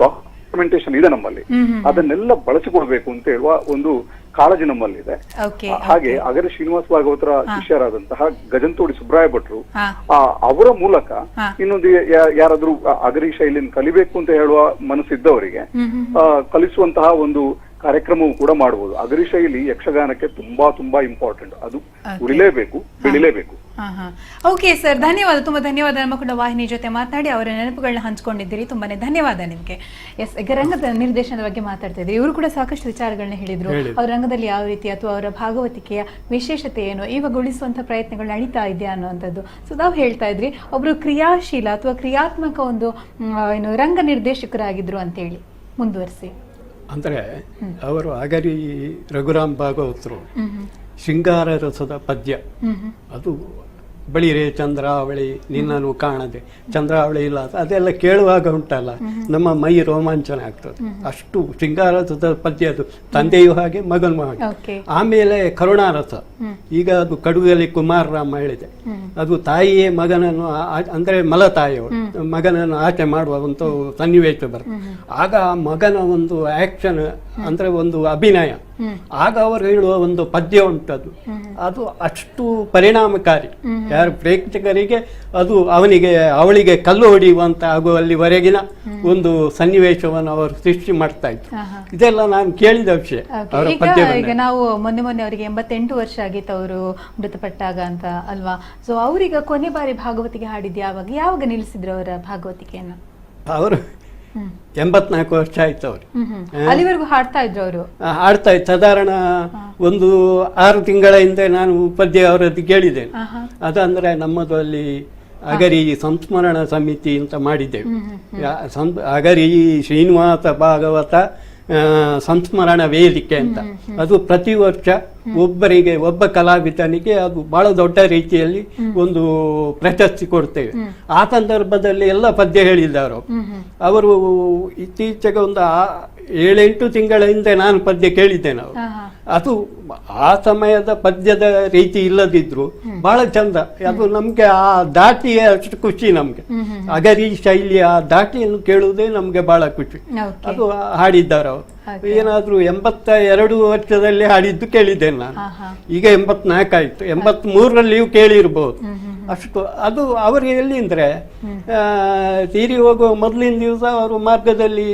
ಡಾಕ್ಯುಮೆಂಟೇಶನ್ ಇದೆ ನಮ್ಮಲ್ಲಿ. ಅದನ್ನೆಲ್ಲ ಬಳಸಿಕೊಡ್ಬೇಕು ಅಂತ ಹೇಳುವ ಒಂದು ಕಾಳಜಿ ನಮ್ಮಲ್ಲಿದೆ. ಹಾಗೆ ಅಗರಿ ಶ್ರೀನಿವಾಸ ಭಾಗವತರ ಶಿಷ್ಯರಾದಂತಹ ಗಜಂತೋಡಿ ಸುಬ್ರಾಯ ಭಟ್ರು, ಅವರ ಮೂಲಕ ಇನ್ನೊಂದು ಯಾರಾದ್ರೂ ಅಗರಿ ಶೈಲಿಯನ್ನು ಕಲಿಬೇಕು ಅಂತ ಹೇಳುವ ಮನಸ್ಸಿದ್ದವರಿಗೆ ಕಲಿಸುವಂತಹ ಒಂದು ಕಾರ್ಯಕ್ರಮವೂ ಕೂಡ ಮಾಡಬಹುದು. ಅಗರಿ ಶೈಲಿ ಯಕ್ಷಗಾನಕ್ಕೆ ತುಂಬಾ ತುಂಬಾ ಇಂಪಾರ್ಟೆಂಟ್. ಅದು ಉಳಿಲೇಬೇಕು, ಬೆಳಿಲೇಬೇಕು. ಓಕೆ ಸರ್, ಧನ್ಯವಾದ, ತುಂಬಾ ಧನ್ಯವಾದ. ನಮ್ಮ ಕೂಡ ವಾಹಿನಿ ಜೊತೆ ಮಾತನಾಡಿ ಅವರ ನೆನಪುಗಳನ್ನ ಹಂಚ್ಕೊಂಡಿದ್ದೀರಿ, ತುಂಬಾನೇ ಧನ್ಯವಾದ ನಿಮ್ಗೆ. ಎಸ್, ಈಗ ರಂಗದ ನಿರ್ದೇಶನದ ಬಗ್ಗೆ ಮಾತಾಡ್ತಾ ಇದ್ರಿ. ಇವರು ಕೂಡ ಸಾಕಷ್ಟು ವಿಚಾರಗಳನ್ನ ಹೇಳಿದ್ರು. ಅವ್ರ ರಂಗದಲ್ಲಿ ಯಾವ ರೀತಿ ಅಥವಾ ಅವರ ಭಾಗವತಿಕೆಯ ವಿಶೇಷತೆ ಏನು, ಇವಾಗ ಉಳಿಸುವಂತ ಪ್ರಯತ್ನಗಳು ನಡೀತಾ ಇದೆಯಾ ಅನ್ನುವಂಥದ್ದು. ಸೊ ನಾವು ಹೇಳ್ತಾ ಇದ್ರಿ, ಒಬ್ರು ಕ್ರಿಯಾಶೀಲ ಅಥವಾ ಕ್ರಿಯಾತ್ಮಕ ಒಂದು ರಂಗ ನಿರ್ದೇಶಕರಾಗಿದ್ರು ಅಂತೇಳಿ. ಮುಂದುವರಿಸಿ. ಅಂದರೆ ಅವರು ಅಗರಿ ರಘುರಾಮ್ ಭಾಗವತರು ಶೃಂಗಾರ ರಸದ ಪದ್ಯ ಅದು ಬಳಿರೆ ಚಂದ್ರಾವಳಿ ನಿನ್ನನ್ನು ಕಾಣದೆ ಚಂದ್ರಾವಳಿ ಇಲ್ಲ ಅದೆಲ್ಲ ಕೇಳುವಾಗ ಉಂಟಲ್ಲ ನಮ್ಮ ಮೈ ರೋಮಾಂಚನ ಆಗ್ತದೆ. ಅಷ್ಟು ಶೃಂಗಾರಸದ ಪದ್ಯ ಅದು, ತಂದೆಯೂ ಹಾಗೆ ಮಗನೂ ಹಾಗೆ. ಆಮೇಲೆ ಕರುಣಾರಸ, ಈಗ ಅದು ಕಡುಗಲಿ ಕುಮಾರರಾಮ ಹೇಳಿದೆ, ಅದು ತಾಯಿಯೇ ಮಗನನ್ನು ಅಂದ್ರೆ ಮಲತಾಯಿಯವರು ಮಗನನ್ನು ಆಚೆ ಮಾಡುವ ಒಂದು ಸನ್ನಿವೇಶ ಬರುತ್ತೆ. ಆಗ ಆ ಮಗನ ಒಂದು ಆಕ್ಷನ್ ಅಂದ್ರೆ ಒಂದು ಅಭಿನಯ, ಆಗ ಅವರು ಹೇಳುವ ಒಂದು ಪದ್ಯ ಉಂಟದು, ಅದು ಅಷ್ಟು ಪರಿಣಾಮಕಾರಿ. ಯಾರು ಪ್ರೇಕ್ಷಕರಿಗೆ ಅದು ಅವಳಿಗೆ ಕಲ್ಲು ಹೊಡೆಯುವಂತ ಆಗುವಲ್ಲಿವರೆಗಿನ ಒಂದು ಸನ್ನಿವೇಶವನ್ನು ಅವರು ಸೃಷ್ಟಿ ಮಾಡ್ತಾ ಇದ್ರು. ಇದೆಲ್ಲ ನಾನು ಕೇಳಿದ ವಿಷಯ ಅವರ ಪದ್ಯ. ಈಗ ನಾವು ಮೊನ್ನೆ ಅವರಿಗೆ 88 ವರ್ಷ ಆಗಿತ್ತು ಅವರು ಮೃತಪಟ್ಟಾಗ ಅಂತ ಅಲ್ವಾ? ಸೊ ಅವ್ರೀಗ ಕೊನೆ ಬಾರಿ ಭಾಗವತಿಗೆ ಹಾಡಿದ್ದು ಯಾವಾಗ ನಿಲ್ಲಿಸಿದ್ರು ಅವರ ಭಾಗವತಿಕೆಯನ್ನು? ಅವರು 84 ವರ್ಷ ಆಯ್ತು ಅವರು. ಅಲ್ಲಿವರೆಗೂ ಹಾಡ್ತಾ ಇದ್ರು ಅವರು? ಹಾಡ್ತಾ ಇತ್ತು. ಸಾಧಾರಣ ಒಂದು 6 ತಿಂಗಳ ಹಿಂದೆ ನಾನು ಪದ್ಯ ಅವರದ್ದು ಕೇಳಿದ್ದೇನೆ. ಅದಂದ್ರೆ ನಮ್ಮದು ಅಲ್ಲಿ ಅಗರಿ ಸಂಸ್ಮರಣ ಸಮಿತಿ ಅಂತ ಮಾಡಿದ್ದೇವೆ. ಅಗರಿ ಶ್ರೀನಿವಾಸ ಭಾಗವತ ಸಂಸ್ಮರಣ ವೇದಿಕೆ ಅಂತ. ಅದು ಪ್ರತಿ ವರ್ಷ ಒಬ್ಬ ಕಲಾವಿದನಿಗೆ ಅದು ಬಹಳ ದೊಡ್ಡ ರೀತಿಯಲ್ಲಿ ಒಂದು ಪ್ರಶಸ್ತಿ ಕೊಡ್ತೇವೆ. ಆ ಸಂದರ್ಭದಲ್ಲಿ ಎಲ್ಲ ಪದ್ಯ ಹೇಳಿದ್ದಾರೆ ಅವರು. ಇತ್ತೀಚೆಗೆ ಒಂದು 7-8 ತಿಂಗಳ ಹಿಂದೆ ನಾನು ಪದ್ಯ ಕೇಳಿದ್ದೇನೆ ಅವರು. ಅದು ಆ ಸಮಯದ ಪದ್ಯದ ರೀತಿ ಇಲ್ಲದಿದ್ರು ಬಹಳ ಚಂದ. ಅದು ನಮ್ಗೆ ಆ ದಾಟಿಯ ಅಷ್ಟು ಖುಷಿ ನಮ್ಗೆ. ಅಗರಿ ಶೈಲಿಯ ದಾಟಿಯನ್ನು ಕೇಳುವುದೇ ನಮ್ಗೆ ಬಹಳ ಖುಷಿ. ಅದು ಹಾಡಿದ್ದಾರೆ ಅವರು. ಏನಾದ್ರೂ 82 ವರ್ಷದಲ್ಲಿ ಹಾಡಿದ್ದು ಕೇಳಿದ್ದೇನೆ ನಾನು. ಈಗ 84 ಆಯ್ತು. 83ರಲ್ಲಿಯೂ ಕೇಳಿರ್ಬೋದು. ಅಷ್ಟು ಅದು ಅವರು ಎಲ್ಲಿ ಅಂದ್ರೆ ತೀರಿ ಹೋಗುವ ಮೊದಲಿನ ದಿವಸ ಅವರು ಮಾರ್ಗದಲ್ಲಿ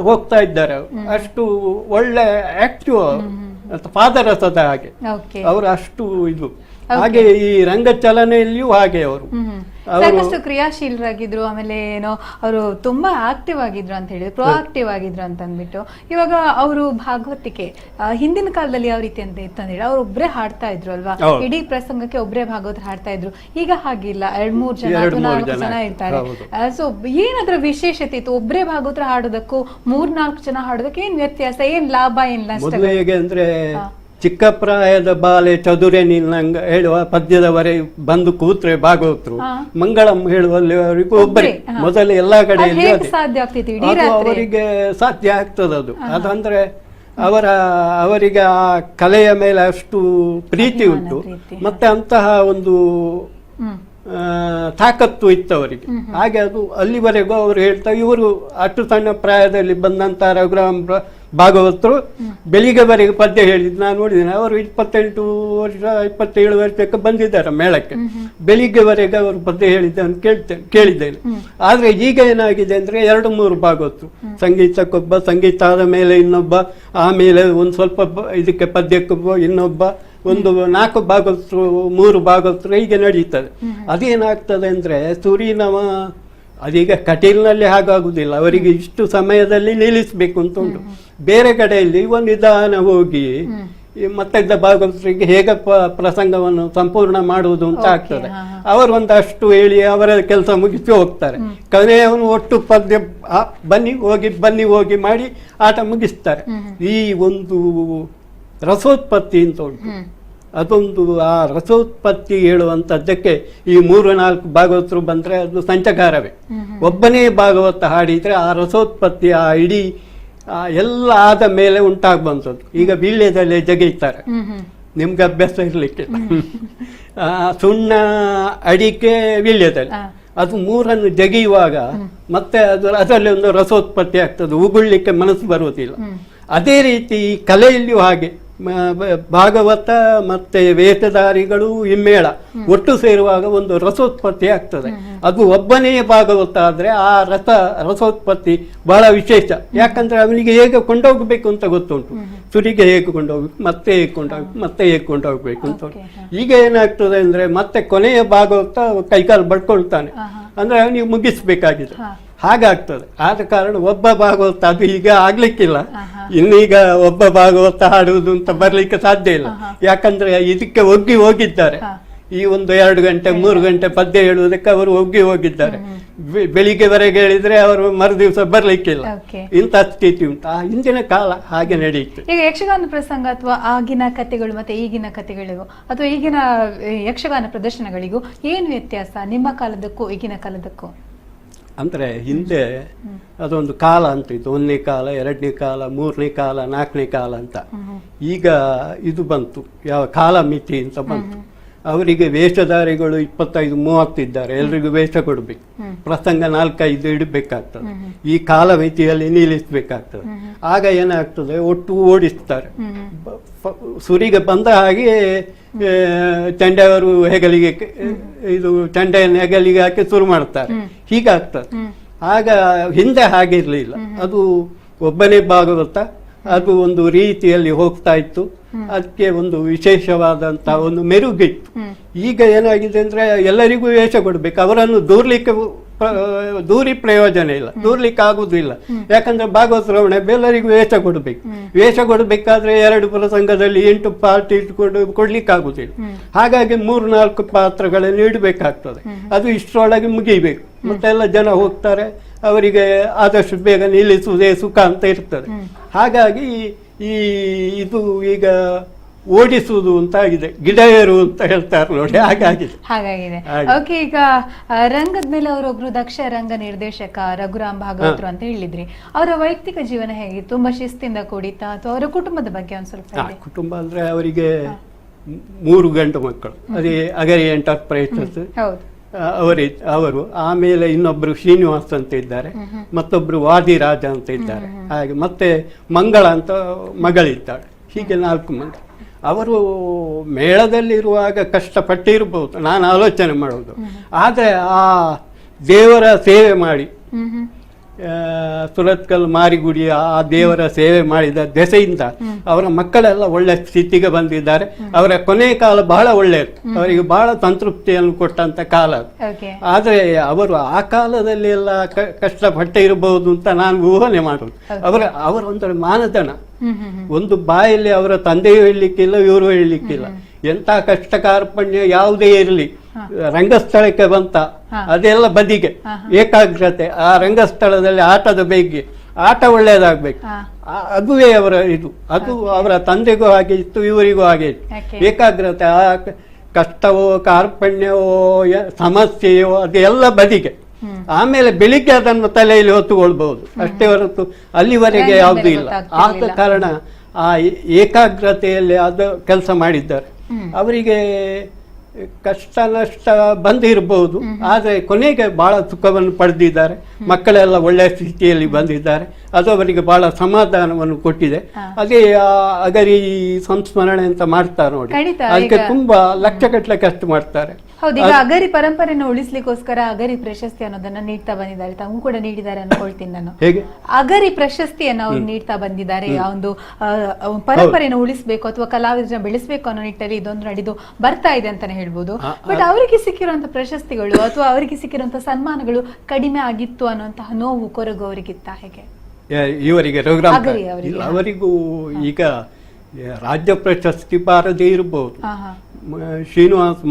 ಹೋಗ್ತಾ ಇದ್ದಾರೆ. ಅಷ್ಟು ಒಳ್ಳೆ ಆಕ್ಟಿವ್ ಪಾದರಸದ ಹಾಗೆ ಅವರು, ಅಷ್ಟು ಇದು. ಹಾಗೆ ಈ ರಂಗಚಲನೆಯಲ್ಲಿಯೂ ಹಾಗೆ ಅವರು ಸಾಕಷ್ಟು ಕ್ರಿಯಾಶೀಲರಾಗಿದ್ರು. ಆಮೇಲೆ ಏನೋ ಅವರು ತುಂಬಾ ಆಕ್ಟಿವ್ ಆಗಿದ್ರು ಅಂತ ಹೇಳಿದ್ರು, ಪ್ರೊಆಕ್ಟಿವ್ ಆಗಿದ್ರು ಅಂತ ಅಂದ್ಬಿಟ್ಟು. ಇವಾಗ ಅವರು ಭಾಗವತಿಕೆ ಹಿಂದಿನ ಕಾಲದಲ್ಲಿ ಯಾವ ರೀತಿ ಅಂತ ಇತ್ತು ಅಂತ ಹೇಳಿ ಅವ್ರು ಒಬ್ರೇ ಹಾಡ್ತಾ ಇದ್ರು ಅಲ್ವಾ? ಇಡೀ ಪ್ರಸಂಗಕ್ಕೆ ಒಬ್ರೇ ಭಾಗವತರು ಹಾಡ್ತಾ ಇದ್ರು. ಈಗ ಹಾಗಿಲ್ಲ, 2-3 ಜನ 4 ಜನ ಇರ್ತಾರೆ. ಸೊ ಏನಾದ್ರೂ ವಿಶೇಷತೆ ಇತ್ತು ಒಬ್ರೇ ಭಾಗವತರು ಹಾಡೋದಕ್ಕೂ 3-4 ಜನ ಹಾಡೋದಕ್ಕೆ? ಏನ್ ವ್ಯತ್ಯಾಸ, ಏನ್ ಲಾಭ, ಏನ್ ನಷ್ಟ? ಅಂದ್ರೆ ಚಿಕ್ಕ ಪ್ರಾಯದ ಬಾಲೆ ಚದುರೆ ನಿನ್ನಂಗ ಹೇಳುವ ಪದ್ಯದವರೆ ಬಂದು ಕೂತ್ರೆ ಭಾಗವತರು ಮಂಗಳಂ ಹೇಳುವಲ್ಲಿವರೆಗೂ ಒಬ್ಬರೇ. ಮೊದಲು ಎಲ್ಲಾ ಕಡೆಯಲ್ಲಿ ಅವರಿಗೆ ಸಾಧ್ಯ ಆಗ್ತದದು. ಅದಂದ್ರೆ ಅವರಿಗೆ ಆ ಕಲೆಯ ಮೇಲೆ ಅಷ್ಟು ಪ್ರೀತಿ ಉಂಟು, ಮತ್ತೆ ಅಂತಹ ಒಂದು ತಾಕತ್ತು ಇತ್ತು ಅವರಿಗೆ. ಹಾಗೆ ಅದು ಅಲ್ಲಿವರೆಗೂ ಅವರು ಹೇಳ್ತಾರೆ. ಇವರು ಅಷ್ಟು ಸಣ್ಣ ಪ್ರಾಯದಲ್ಲಿ ಬಂದಂತ ರಘುರಾಮ್ ಭಾಗವತರು ಬೆಳಿಗ್ಗೆವರೆಗೆ ಪದ್ಯ ಹೇಳಿದ್ದು ನಾನು ನೋಡಿದ್ದೇನೆ. ಅವರು 28 ವರ್ಷ 27 ವರ್ಷಕ್ಕೆ ಬಂದಿದ್ದಾರೆ ಮೇಳಕ್ಕೆ. ಬೆಳಿಗ್ಗೆವರೆಗೆ ಅವರು ಪದ್ಯ ಹೇಳಿದ್ದನ್ನು ಕೇಳಿದ್ದೇನೆ. ಆದ್ರೆ ಈಗ ಏನಾಗಿದೆ ಅಂದ್ರೆ 2-3 ಭಾಗವತರು, ಸಂಗೀತಕ್ಕೊಬ್ಬ, ಸಂಗೀತ ಆದ ಮೇಲೆ ಇನ್ನೊಬ್ಬ, ಆಮೇಲೆ ಒಂದು ಸ್ವಲ್ಪ ಇದಕ್ಕೆ ಪದ್ಯಕ್ಕೊಬ್ಬ ಇನ್ನೊಬ್ಬ, ಒಂದು 4 ಭಾಗವತರು 3 ಭಾಗವತರು ಹೀಗೆ ನಡೀತದೆ. ಅದೇನಾಗ್ತದೆ ಅಂದ್ರೆ ಸೂರ್ಯನವ ಅದೀಗ ಕಟೀಲ್ನಲ್ಲಿ ಹಾಗಾಗುದಿಲ್ಲ. ಅವರಿಗೆ ಇಷ್ಟು ಸಮಯದಲ್ಲಿ ನಿಲ್ಲಿಸ್ಬೇಕು ಅಂತ ಉಂಟು. ಬೇರೆ ಕಡೆಯಲ್ಲಿ ಒಂದು ನಿಧಾನ ಹೋಗಿ ಮತ್ತೆ ಭಾಗವತರಿಗೆ ಹೇಗೆ ಪ್ರಸಂಗವನ್ನು ಸಂಪೂರ್ಣ ಮಾಡುವುದು ಅಂತ ಆಗ್ತದೆ. ಅವರು ಒಂದಷ್ಟು ಹೇಳಿ ಅವರ ಕೆಲಸ ಮುಗಿಸಿ ಹೋಗ್ತಾರೆ. ಕೊನೆಯವನು ಒಟ್ಟು ಪದ್ಯ ಬನ್ನಿ ಹೋಗಿ ಮಾಡಿ ಆಟ ಮುಗಿಸ್ತಾರೆ. ಈ ಒಂದು ರಸೋತ್ಪತ್ತಿ ಅಂತ ಉಂಟು. ಅದೊಂದು ಆ ರಸೋತ್ಪತ್ತಿ ಹೇಳುವಂಥದ್ದಕ್ಕೆ ಈ 3-4 ಭಾಗವತರು ಬಂದ್ರೆ ಅದು ಸಂಚಕಾರವೇ. ಒಬ್ಬನೇ ಭಾಗವತ ಹಾಡಿದ್ರೆ ಆ ರಸೋತ್ಪತ್ತಿ ಆ ಇಡೀ ಎಲ್ಲ ಆದ ಮೇಲೆ ಉಂಟಾಗುವಂಥದ್ದು. ಈಗ ವೀಳ್ಯದಲ್ಲೇ ಜಗಿತಾರೆ, ನಿಮ್ಗೆ ಅಭ್ಯಾಸ ಇರ್ಲಿಕ್ಕೆ. ಸುಣ್ಣ, ಅಡಿಕೆ, ವೀಳ್ಯದಲ್ಲಿ ಅದು 3 ಜಗಿಯುವಾಗ ಮತ್ತೆ ಅದರಲ್ಲಿ ಒಂದು ರಸೋತ್ಪತ್ತಿ ಆಗ್ತದೆ. ಉಗುಳ್ಲಿಕ್ಕೆ ಮನಸ್ಸು ಬರುವುದಿಲ್ಲ. ಅದೇ ರೀತಿ ಕಲೆಯಲ್ಲಿಯೂ ಹಾಗೆ ಭಾಗವತ ಮತ್ತೆ ವೇಷಧಾರಿಗಳು ಹಿಮ್ಮೇಳ ಒಟ್ಟು ಸೇರುವಾಗ ಒಂದು ರಸೋತ್ಪತ್ತಿ ಆಗ್ತದೆ. ಅದು ಒಬ್ಬನೇ ಭಾಗವತ ಆದ್ರೆ ಆ ರಸೋತ್ಪತ್ತಿ ಬಹಳ ವಿಶೇಷ. ಯಾಕಂದ್ರೆ ಅವನಿಗೆ ಹೇಗೆ ಕೊಂಡೋಗ್ಬೇಕು ಅಂತ ಗೊತ್ತುಂಟು. ಸುರಿಗೆ ಹೇಗೆ ಕೊಂಡೋಗ್ಬೇಕು, ಮತ್ತೆ ಹೇಗೆ ಕೊಂಡೋಗ್ಬೇಕು ಅಂತ ಉಂಟು. ಈಗ ಏನಾಗ್ತದೆ ಅಂದ್ರೆ ಮತ್ತೆ ಕೊನೆಯ ಭಾಗವತ ಕೈಕಾಲು ಬಡ್ಕೊಳ್ತಾನೆ ಅಂದ್ರೆ ಅವನಿಗೆ ಮುಗಿಸ್ಬೇಕಾಗಿದೆ. ಹಾಗಾಗ್ತದೆ. ಆದ ಕಾರಣ ಒಬ್ಬ ಭಾಗವತ ಅದು ಈಗ ಆಗ್ಲಿಕ್ಕಿಲ್ಲ. ಇನ್ನೀಗ ಒಬ್ಬ ಭಾಗವತ ಹಾಡುವುದು ಅಂತ ಬರ್ಲಿಕ್ಕೆ ಸಾಧ್ಯ ಇಲ್ಲ. ಯಾಕಂದ್ರೆ ಇದಕ್ಕೆ ಹೋಗಿದ್ದಾರೆ. ಈ ಒಂದು 2 ಗಂಟೆ 3 ಗಂಟೆ ಪದ್ಯ ಹೇಳುವುದಕ್ಕೆ ಅವರು ಹೋಗಿದ್ದಾರೆ. ಬೆಳಿಗ್ಗೆವರೆಗೆ ಹೇಳಿದ್ರೆ ಅವರು ಮರುದಿವಸ ಬರ್ಲಿಕ್ಕಿಲ್ಲ. Okay. ಇಂಥ ಸ್ಥಿತಿ ಉಂಟು. ಆ ಹಿಂದಿನ ಕಾಲ ಹಾಗೆ ನಡೆಯಿತು. ಈಗ ಯಕ್ಷಗಾನ ಪ್ರಸಂಗ ಅಥವಾ ಆಗಿನ ಕಥೆಗಳು ಮತ್ತೆ ಈಗಿನ ಕಥೆಗಳಿಗೂ ಅಥವಾ ಈಗಿನ ಯಕ್ಷಗಾನ ಪ್ರದರ್ಶನಗಳಿಗೂ ಏನು ವ್ಯತ್ಯಾಸ ನಿಮ್ಮ ಕಾಲದಕ್ಕೂ ಈಗಿನ ಕಾಲದಕ್ಕೂ? ಅಂದ್ರೆ ಹಿಂದೆ ಅದೊಂದು ಕಾಲ ಅಂತ ಇತ್ತು. 1ನೇ ಕಾಲ, 2ನೇ ಕಾಲ, 3ನೇ ಕಾಲ, 4ನೇ ಕಾಲ ಅಂತ. ಈಗ ಇದು ಬಂತು, ಯಾವ ಕಾಲ ಮಿತಿ ಅಂತ ಬಂತು. ಅವರಿಗೆ ವೇಷಧಾರಿಗಳು 25-30 ಇದ್ದಾರೆ, ಎಲ್ರಿಗೂ ವೇಷ ಕೊಡ್ಬೇಕು, ಪ್ರಸಂಗ 4-5 ಇಡಬೇಕಾಗ್ತದೆ, ಈ ಕಾಲ ಮಿತಿಯಲ್ಲಿ ನಿಲ್ಲಿಸಬೇಕಾಗ್ತದೆ. ಆಗ ಏನಾಗ್ತದೆ, ಒಟ್ಟು ಓಡಿಸ್ತಾರೆ. ಸುರಿಗೆ ಬಂದ ಹಾಗೆ ಚಂಡೆಯವರು ಹೆಗಲಿಗೆ ಇದು ಚಂಡೆಯನ್ನು ಹೆಗಲಿಗೆ ಹಾಕಿ ಶುರು ಮಾಡ್ತಾರೆ, ಹೀಗಾಗ್ತದೆ. ಆಗ ಹಿಂದೆ ಹಾಗಿರ್ಲಿಲ್ಲ, ಅದು ಒಬ್ಬನೇ ಭಾಗವತ, ಅದು ಒಂದು ರೀತಿಯಲ್ಲಿ ಹೋಗ್ತಾ ಇತ್ತು, ಅದಕ್ಕೆ ಒಂದು ವಿಶೇಷವಾದಂತ ಒಂದು ಮೆರುಗಿತ್ತು. ಈಗ ಏನಾಗಿದೆ ಅಂದ್ರೆ ಎಲ್ಲರಿಗೂ ವೇಷ ಕೊಡ್ಬೇಕು, ಅವರನ್ನು ದೂರಿ ಪ್ರಯೋಜನ ಇಲ್ಲ, ದೂರ್ಲಿಕ್ಕೆ ಆಗುದಿಲ್ಲ. ಯಾಕಂದ್ರೆ ಭಾಗವತ ಶ್ರವಣ ಎಲ್ಲರಿಗೂ ವೇಷ ಕೊಡ್ಬೇಕು. ವೇಷ ಕೊಡ್ಬೇಕಾದ್ರೆ 2 ಪ್ರಸಂಗದಲ್ಲಿ 8 ಪಾರ್ಟ್ ಇಟ್ಕೊಂಡು ಕೊಡ್ಲಿಕ್ಕೆ ಆಗುದಿಲ್ಲ. ಹಾಗಾಗಿ 3-4 ಪಾತ್ರಗಳನ್ನು ಇಡಬೇಕಾಗ್ತದೆ. ಅದು ಇಷ್ಟರೊಳಗೆ ಮುಗಿಬೇಕು. ಮತ್ತೆಲ್ಲ ಜನ ಹೋಗ್ತಾರೆ, ಅವರಿಗೆ ಆದಷ್ಟು ಬೇಗ ನಿಲ್ಲಿಸುವುದೇ ಸುಖ ಅಂತ ಇರ್ತದೆ. ಹಾಗಾಗಿ ಇದು ಈಗ ಓಡಿಸುವುದು ಅಂತ ಆಗಿದೆ, ಗಿಡ ಏರು ಅಂತ ಹೇಳ್ತಾರೆ ನೋಡಿ, ಹಾಗಾಗಿದೆ. ಓಕೆ, ಈಗ ರಂಗದ ಮೇಲೆ ಅವರೊಬ್ರು ದಕ್ಷ ರಂಗ ನಿರ್ದೇಶಕ ರಘುರಾಮ್ ಭಾಗವತರು ಅಂತ ಹೇಳಿದ್ರಿ. ಅವರ ವೈಯಕ್ತಿಕ ಜೀವನ ಹೇಗಿತ್ತು? ತುಂಬಾ ಶಿಸ್ತಿಂದ ಕೂಡಿತಾ ಅಥವಾ ಅವರ ಕುಟುಂಬದ ಬಗ್ಗೆ ಒಂದ್ ಸ್ವಲ್ಪ ಹೇಳಿ. ಕುಟುಂಬ ಅಂದ್ರೆ ಅವರಿಗೆ 3 ಗಂಡು ಮಕ್ಕಳು, ಅದೇ ಅಗರಿ ಎಂಟರ್ಪ್ರೈಸಸ್ ಅವರು, ಆಮೇಲೆ ಇನ್ನೊಬ್ರು ಶ್ರೀನಿವಾಸ್ ಅಂತ ಇದ್ದಾರೆ, ಮತ್ತೊಬ್ರು ವಾದಿರಾಜ ಅಂತ ಇದ್ದಾರೆ, ಹಾಗೆ ಮತ್ತೆ ಮಂಗಳ ಅಂತ ಮಗಳಿದ್ದಾಳೆ. ಹೀಗೆ 4 ಮಂದಿ. ಅವರು ಮೇಳದಲ್ಲಿರುವಾಗ ಕಷ್ಟಪಟ್ಟಿರ್ಬೋದು, ನಾನು ಆಲೋಚನೆ ಮಾಡೋದು. ಆದರೆ ಆ ದೇವರ ಸೇವೆ ಮಾಡಿ, ಸುರತ್ಕಲ್ ಮಾರಿಗುಡಿ ಆ ದೇವರ ಸೇವೆ ಮಾಡಿದ ದೆಸೆಯಿಂದ ಅವರ ಮಕ್ಕಳೆಲ್ಲ ಒಳ್ಳೆ ಸ್ಥಿತಿಗೆ ಬಂದಿದ್ದಾರೆ. ಅವರ ಕೊನೆ ಕಾಲ ಬಹಳ ಒಳ್ಳೆಯದು, ಅವರಿಗೆ ಬಹಳ ಸಂತೃಪ್ತಿಯನ್ನು ಕೊಟ್ಟಂತ ಕಾಲ. ಆದರೆ ಅವರು ಆ ಕಾಲದಲ್ಲಿ ಎಲ್ಲ ಕಷ್ಟಪಟ್ಟ ಇರಬಹುದು ಅಂತ ನಾನು ಊಹನೆ ಮಾಡೋದು. ಅವರ ಒಂಥರ ಮಾನದನ, ಒಂದು ಬಾಯಲ್ಲಿ ಅವರ ತಂದೆಯೂ ಹೇಳಲಿಕ್ಕಿಲ್ಲ, ಇವರು ಹೇಳಲಿಕ್ಕಿಲ್ಲ. ಎಂತ ಕಷ್ಟ ಕಾರ್ಪಣ್ಯ ಯಾವುದೇ ಇರಲಿ, ರಂಗಸ್ಥಳಕ್ಕೆ ಬಂತ ಅದೆಲ್ಲ ಬದಿಗೆ, ಏಕಾಗ್ರತೆ ಆ ರಂಗಸ್ಥಳದಲ್ಲಿ ಆಟದ ಬಗ್ಗೆ, ಆಟ ಒಳ್ಳೆಯದಾಗ್ಬೇಕು, ಅದುವೇ ಅವರ ಇದು. ಅದು ಅವರ ತಂದೆಗೂ ಹಾಗೆ ಇತ್ತು, ಇವರಿಗೂ ಹಾಗೆ ಇತ್ತು. ಏಕಾಗ್ರತೆ, ಆ ಕಷ್ಟವೋ ಕಾರ್ಪಣ್ಯವೋ ಸಮಸ್ಯೆಯೋ ಅದೆಲ್ಲ ಬದಿಗೆ. ಆಮೇಲೆ ಬೆಳಿಗ್ಗೆ ಅದನ್ನು ತಲೆಯಲ್ಲಿ ಹೊತ್ತುಕೊಳ್ಬಹುದು ಅಷ್ಟೇ ಹೊರತು ಅಲ್ಲಿವರೆಗೆ ಯಾವುದೂ ಇಲ್ಲ. ಆದ ಕಾರಣ ಆ ಏಕಾಗ್ರತೆಯಲ್ಲಿ ಅದು ಕೆಲಸ ಮಾಡಿದ್ದಾರೆ. ಅವರಿಗೆ ಕಷ್ಟ ನಷ್ಟ ಬಂದಿರಬಹುದು, ಆದರೆ ಕೊನೆಗೆ ಬಹಳ ಸುಖವನ್ನು ಪಡೆದಿದ್ದಾರೆ. ಮಕ್ಕಳೆಲ್ಲ ಒಳ್ಳೆಯ ಸ್ಥಿತಿಯಲ್ಲಿ ಬಂದಿದ್ದಾರೆ, ಅದು ಅವರಿಗೆ ಬಹಳ ಸಮಾಧಾನವನ್ನು ಕೊಟ್ಟಿದೆ. ಅದೇ ಅಗರಿ ಸಂಸ್ಮರಣೆ ಅಂತ ಮಾಡ್ತಾರೆ ನೋಡಿ, ಅದಕ್ಕೆ ತುಂಬಾ ಲಕ್ಷಗಟ್ಟಲೆ ಕಷ್ಟ ಮಾಡ್ತಾರೆ. ಹೌದು, ಈಗ ಅಗರಿ ಪರಂಪರೆಯನ್ನು ಉಳಿಸ್ಲಿಕ್ಕೋಸ್ಕರ ಅಗರಿ ಪ್ರಶಸ್ತಿ ಅನ್ನೋದನ್ನ ನೀಡ್ತಾ ಬಂದಿದ್ದಾರೆ, ತಾವು ಕೂಡ ನೀಡಿದ್ದಾರೆ ಅನ್ಕೊಳ್ತೀನಿ ನಾನು. ಹೇಗೆ ಅಗರಿ ಪ್ರಶಸ್ತಿಯನ್ನು ಅವ್ರು ನೀಡ್ತಾ ಬಂದಿದ್ದಾರೆ. ಆ ಒಂದು ಪರಂಪರೆಯನ್ನು ಉಳಿಸ್ಬೇಕು ಅಥವಾ ಕಲಾವಿದರನ್ನ ಬೆಳೆಸಬೇಕು ಅನ್ನೋ ನಿಟ್ಟಲ್ಲಿ ಇದೊಂದು ನಡೆದು ಬರ್ತಾ ಇದೆ ಅಂತಾನೆ ಹೇಳ್ಬೋದು. ಬಟ್ ಅವರಿಗೆ ಸಿಕ್ಕಿರುವಂತ ಪ್ರಶಸ್ತಿಗಳು ಅಥವಾ ಅವರಿಗೆ ಸಿಕ್ಕಿರುವಂತ ಸನ್ಮಾನಗಳು ಕಡಿಮೆ ಆಗಿತ್ತು ಅನ್ನುವಂತಹ ನೋವು ಕೊರಗು ಅವರಿಗಿತ್ತ ಹೇಗೆ? ಇವರಿಗೆ ಅವರಿಗೂ ಈಗ ರಾಜ್ಯ ಪ್ರಶಸ್ತಿ ಬಾರದೇ ಇರಬಹುದು. ಶ್ರೀನಿವಾಸ್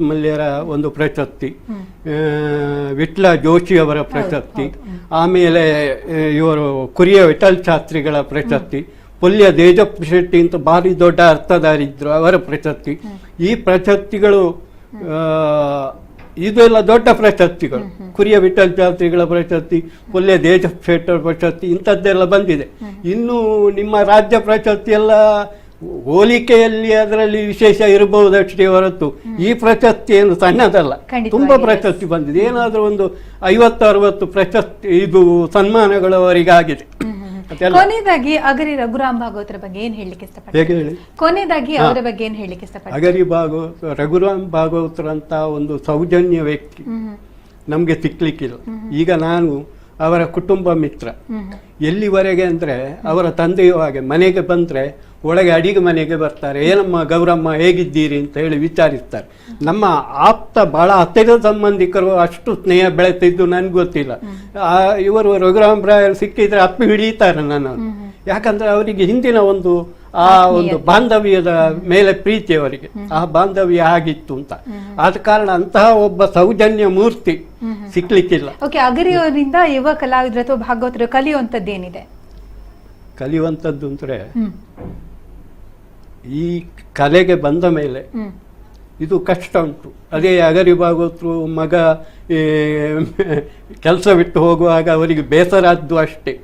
ಮಲ್ಯರ ಒಂದು ಪ್ರಶಸ್ತಿ, ವಿಟ್ಲ ಜೋಶಿ ಅವರ ಪ್ರಶಸ್ತಿ, ಆಮೇಲೆ ಇವರು ಕುರಿಯ ವಿಠಲ್ ಶಾಸ್ತ್ರಿಗಳ ಪ್ರಶಸ್ತಿ, ಪೊಲ್ಯ ದೇಜಪ್ಪ ಶೆಟ್ಟಿ ಅಂತ ಭಾರಿ ದೊಡ್ಡ ಅರ್ಥಧಾರಿದ್ರು, ಅವರ ಪ್ರಶಸ್ತಿ. ಈ ಪ್ರಶಸ್ತಿಗಳು ಇದೆಲ್ಲ ದೊಡ್ಡ ಪ್ರಶಸ್ತಿಗಳು. ಕುರಿಯ ವಿಠಲ್ ಶಾಸ್ತ್ರಿಗಳ ಪ್ರಶಸ್ತಿ, ಪೊಲ್ಯ ದೇಜಪ್ಪ ಶೆಟ್ಟರ ಪ್ರಶಸ್ತಿ, ಇಂಥದ್ದೆಲ್ಲ ಬಂದಿದೆ. ಇನ್ನು ನಿಮ್ಮ ರಾಜ್ಯ ಪ್ರಶಸ್ತಿ ಎಲ್ಲ ಹೋಲಿಕೆಯಲ್ಲಿ ಅದರಲ್ಲಿ ವಿಶೇಷ ಇರಬಹುದಷ್ಟೇ ಹೊರತು ಈ ಪ್ರಶಸ್ತಿ ಏನು ಸಣ್ಣದಲ್ಲ, ತುಂಬಾ ಪ್ರಶಸ್ತಿ ಬಂದಿದೆ. ಏನಾದ್ರೂ ಒಂದು 50-60 ಪ್ರಶಸ್ತಿ ಇದು ಸನ್ಮಾನಗಳು ಅವರಿಗಾಗಿದೆ. ಕೊನೆಯದಾಗಿ ಅಗರಿ ರಘುರಾಮ್ ಭಾಗವತರ ಬಗ್ಗೆ ಏನ್ ಹೇಳಲಿಕ್ಕೆ ಇಷ್ಟಪಡ್ತೀನಿ? ಕೊನೆಯದಾಗಿ ಅವರ ಬಗ್ಗೆ ಏನ್ ಹೇಳಲಿಕ್ಕೆ ಇಷ್ಟಪಡ್ತೀನಿ? ಅಗರಿ ರಘುರಾಮ್ ಭಾಗವತರ ಅಂತ ಒಂದು ಸೌಜನ್ಯ ವ್ಯಕ್ತಿ ನಮ್ಗೆ ಸಿಕ್ಲಿಕ್ಕಿಲ್ಲ. ಈಗ ನಾನು ಅವರ ಕುಟುಂಬ ಮಿತ್ರ. ಎಲ್ಲಿವರೆಗೆ ಅಂದ್ರೆ ಅವರ ತಂದೆಯೂ ಹಾಗೆ ಮನೆಗೆ ಬಂದ್ರೆ ಒಳಗೆ ಅಡಿಗೆ ಮನೆಗೆ ಬರ್ತಾರೆ, ಏನಮ್ಮ ಗೌರಮ್ಮ ಹೇಗಿದ್ದೀರಿ ಅಂತ ಹೇಳಿ ವಿಚಾರಿಸ್ತಾರೆ. ನಮ್ಮ ಆಪ್ತ ಬಹಳ ಹತ್ತಿರದ ಸಂಬಂಧಿಕರು ಅಷ್ಟು ಸ್ನೇಹ ಬೆಳೆತಿದ್ದು ನನ್ಗೆ ಗೊತ್ತಿಲ್ಲ. ಇವರು ರಘುರಾಮ್ ರಾಯರು ಸಿಕ್ಕಿದ್ರೆ ಅಪ್ಪಿ ಹಿಡಿತಾರೆ ನನ್ನನ್ನು. ಯಾಕಂದ್ರೆ ಅವರಿಗೆ ಹಿಂದಿನ ಒಂದು ಆ ಒಂದು ಬಾಂಧವ್ಯದ ಮೇಲೆ ಪ್ರೀತಿ ಅವರಿಗೆ, ಆ ಬಾಂಧವ್ಯ ಆಗಿತ್ತು ಅಂತ. ಆದ ಕಾರಣ ಅಂತಹ ಒಬ್ಬ ಸೌಜನ್ಯ ಮೂರ್ತಿ ಸಿಕ್ಲಿಕ್ಕಿಲ್ಲ. ಓಕೆ, ಅಗರಿಯವರಿಂದ ಯುವ ಕಲಾವಿದರು ಅಥವಾ ಭಾಗವತರು ಕಲಿಯುವಂಥದ್ದು ಏನಿದೆ? ಕಲಿಯುವಂಥದ್ದು ಅಂದರೆ ಈ ಕಲೆಗೆ ಬಂದ ಮೇಲೆ ಇದು ಕಷ್ಟ ಉಂಟು. ಅದೇ ಅಗರಿ ಭಾಗವತರು ಮಗ ಕೆಲಸ ಬಿಟ್ಟು ಹೋಗುವಾಗ ಅವರಿಗೆ ಬೇಸರ ಆದ್ದು ಅಷ್ಟೇ.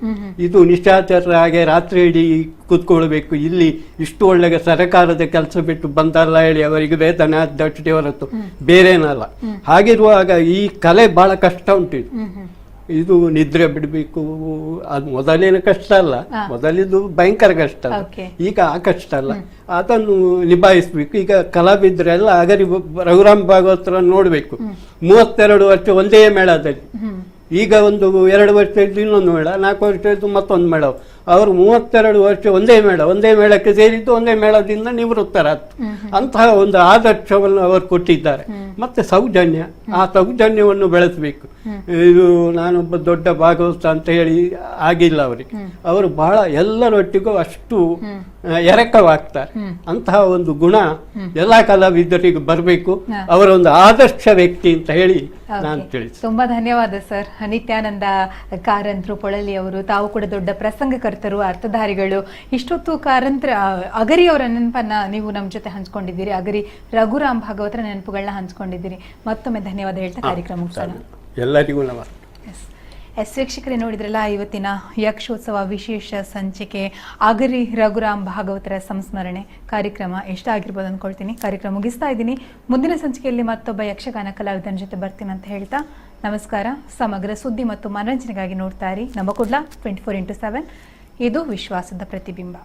ಇದು ನಿಶಾಚರ ಹಾಗೆ ರಾತ್ರಿ ಇಡೀ ಕೂತ್ಕೊಳ್ಬೇಕು, ಇಲ್ಲಿ ಇಷ್ಟು ಒಳ್ಳೆಯ ಸರಕಾರದ ಕೆಲಸ ಬಿಟ್ಟು ಬಂದಲ್ಲ ಹೇಳಿ ಅವರಿಗೆ ವೇದನೆ ಆದಷ್ಟೇ ಹೊರತು ಬೇರೇನಲ್ಲ. ಹಾಗಿರುವಾಗ ಈ ಕಲೆ ಬಹಳ ಕಷ್ಟ ಉಂಟು. ಇದು ನಿದ್ರೆ ಬಿಡಬೇಕು, ಅದು ಮೊದಲೇನು ಕಷ್ಟ ಅಲ್ಲ, ಮೊದಲಿದು ಭಯಂಕರ ಕಷ್ಟ ಅಲ್ಲ, ಈಗ ಆ ಕಷ್ಟ ಅಲ್ಲ, ಅದನ್ನು ನಿಭಾಯಿಸ್ಬೇಕು. ಈಗ ಕಲಾವಿದರೆಲ್ಲ ಅಗರಿ ರಘುರಾಮ್ ಭಾಗವತರ ನೋಡ್ಬೇಕು, 32 ವರ್ಷ ಒಂದೇ ಮೇಳದಲ್ಲಿ, ಈಗ ಒಂದು 2 ವರ್ಷ ಇದ್ದು ಇನ್ನೊಂದು ಮೇಳ, 4 ವರ್ಷ ಇದ್ದು ಮತ್ತೊಂದು ಮೇಳ. ಅವರು 32 ವರ್ಷ ಒಂದೇ ಮೇಳಕ್ಕೆ ಸೇರಿದ್ದು, ಒಂದೇ ಮೇಳದಿಂದ ನಿವೃತ್ತರಾಯ್ತು. ಅಂತಹ ಒಂದು ಆದರ್ಶವನ್ನು ಅವರು ಕೊಟ್ಟಿದ್ದಾರೆ. ಮತ್ತೆ ಸೌಜನ್ಯ, ಆ ಸೌಜನ್ಯವನ್ನು ಬೆಳೆಸಬೇಕು. ಇದು ನಾನೊಬ್ಬ ದೊಡ್ಡ ಭಾಗವತ ಅಂತ ಹೇಳಿ ಆಗಿಲ್ಲ ಅವರಿಗೆ. ಅವರು ಬಹಳ ಎಲ್ಲರೊಟ್ಟಿಗೂ ಅಷ್ಟು ಎರಕವಾಗ್ತಾರೆ. ಅಂತಹ ಒಂದು ಗುಣ ಎಲ್ಲ ಕಲಾವಿದರಿಗೂ ಬರಬೇಕು. ಅವರ ಒಂದು ಆದರ್ಶ ವ್ಯಕ್ತಿ ಅಂತ ಹೇಳಿ ನಾನು ತಿಳಿಸಿ. ತುಂಬಾ ಧನ್ಯವಾದ ಸರ್. ನಿತ್ಯಾನಂದ ಕಾರಂತರು ಪೊಳಲಿ ಅವರು, ತಾವು ಕೂಡ ದೊಡ್ಡ ಪ್ರಸಂಗಕರ್ತರು, ಅರ್ಥಧಾರಿಗಳು. ಇಷ್ಟೊತ್ತು ಕಾರಂತರ ಅಗರಿಯವರ ನೆನಪನ್ನ ನೀವು ನಮ್ಮ ಜೊತೆ ಹಂಚ್ಕೊಂಡಿದ್ದೀರಿ, ಅಗರಿ ರಘುರಾಮ್ ಭಾಗವತರ ನೆನಪುಗಳನ್ನ ಹಂಚ್ಕೊಂಡಿದ್ದೀರಿ. ಮತ್ತೊಮ್ಮೆ ಧನ್ಯವಾದ ಹೇಳ್ತಾ ಕಾರ್ಯಕ್ರಮ ಮುಗಿಸೋಣ. ಎಲ್ಲರಿಗೂ ನಮಸ್ತೆ. ಎಸ್ ವೀಕ್ಷಕರೇ, ನೋಡಿದ್ರಲ್ಲ ಇವತ್ತಿನ ಯಕ್ಷೋತ್ಸವ ವಿಶೇಷ ಸಂಚಿಕೆ ಅಗರಿ ರಘುರಾಮ್ ಭಾಗವತರ ಸಂಸ್ಮರಣೆ ಕಾರ್ಯಕ್ರಮ. ಇಷ್ಟ ಆಗಿರ್ಬೋದು ಅಂದ್ಕೊಳ್ತೀನಿ. ಕಾರ್ಯಕ್ರಮ ಮುಗಿಸ್ತಾ ಇದ್ದೀನಿ. ಮುಂದಿನ ಸಂಚಿಕೆಯಲ್ಲಿ ಮತ್ತೊಬ್ಬ ಯಕ್ಷಗಾನ ಕಲಾವಿದನ ಜೊತೆ ಬರ್ತೀನಿ ಅಂತ ಹೇಳ್ತಾ ನಮಸ್ಕಾರ. ಸಮಗ್ರ ಸುದ್ದಿ ಮತ್ತು ಮನರಂಜನೆಗಾಗಿ ನೋಡ್ತಾ ಇರಿ ನಮ್ಮ ಕುಡ್ಲ 24x7. ಇದು ವಿಶ್ವಾಸದ ಪ್ರತಿಬಿಂಬ.